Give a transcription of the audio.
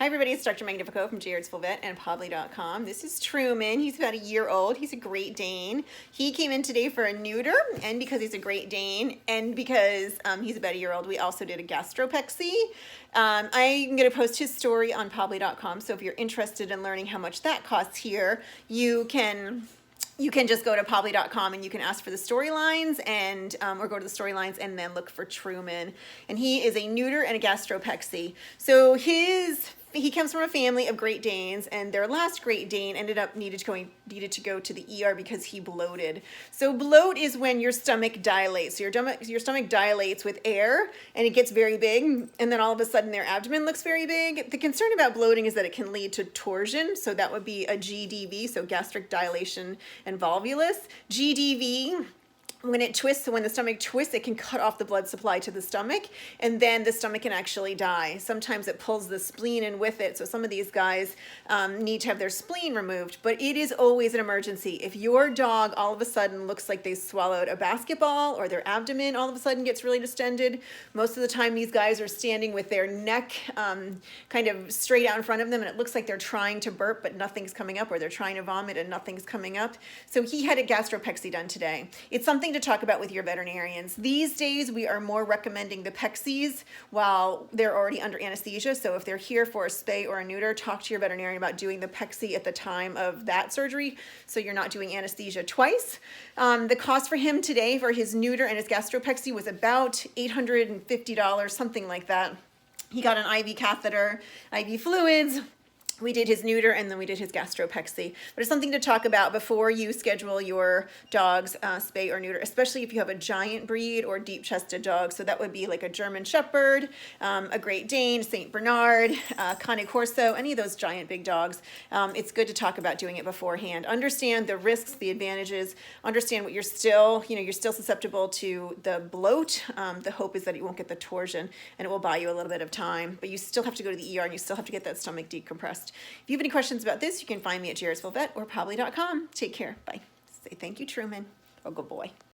Hi everybody, it's Dr. Magnifico from Vet and Podly.com. This is Truman. He's about a year old. He's a Great Dane. He came in today for a neuter, and because he's a Great Dane, and because he's about a year old, we also did a Gastropexy. I'm going to post his story on Podly.com, so if you're interested in learning how much that costs here, you can just go to Podly.com and you can ask for the storylines and or go to the storylines and then look for Truman. And he is a neuter and a Gastropexy. So he comes from a family of Great Danes, and their last Great Dane needed to go to the ER because he bloated. So bloat is when your stomach dilates. So your stomach dilates with air and it gets very big, and then all of a sudden their abdomen looks very big. The concern about bloating is that it can lead to torsion. So that would be a GDV, so gastric dilation and volvulus. GDV, when it twists, so when the stomach twists, it can cut off the blood supply to the stomach, and then the stomach can actually die. Sometimes it pulls the spleen in with it, so some of these guys need to have their spleen removed, but it is always an emergency. If your dog all of a sudden looks like they swallowed a basketball, or their abdomen all of a sudden gets really distended, most of the time these guys are standing with their neck kind of straight out in front of them, and it looks like they're trying to burp, but nothing's coming up, or they're trying to vomit and nothing's coming up. So he had a Gastropexy done today. It's something to talk about with your veterinarians. These days, we are more recommending the Pexys while they're already under anesthesia. So if they're here for a spay or a neuter, talk to your veterinarian about doing the Pexy at the time of that surgery, so you're not doing anesthesia twice. The cost for him today for his neuter and his Gastropexy was about $850, something like that. He got an IV catheter, IV fluids. We did his neuter, and then we did his Gastropexy. But it's something to talk about before you schedule your dog's spay or neuter, especially if you have a giant breed or deep-chested dog. So that would be like a German Shepherd, a Great Dane, Saint Bernard, Cane Corso, any of those giant big dogs. It's good to talk about doing it beforehand. Understand the risks, the advantages. Understand what you're still susceptible to the bloat. The hope is that you won't get the torsion, and it will buy you a little bit of time. But you still have to go to the ER, and you still have to get that stomach decompressed. If you have any questions about this, you can find me at Vet or Podly.com. Take care. Bye. Say thank you, Truman. Oh, good boy.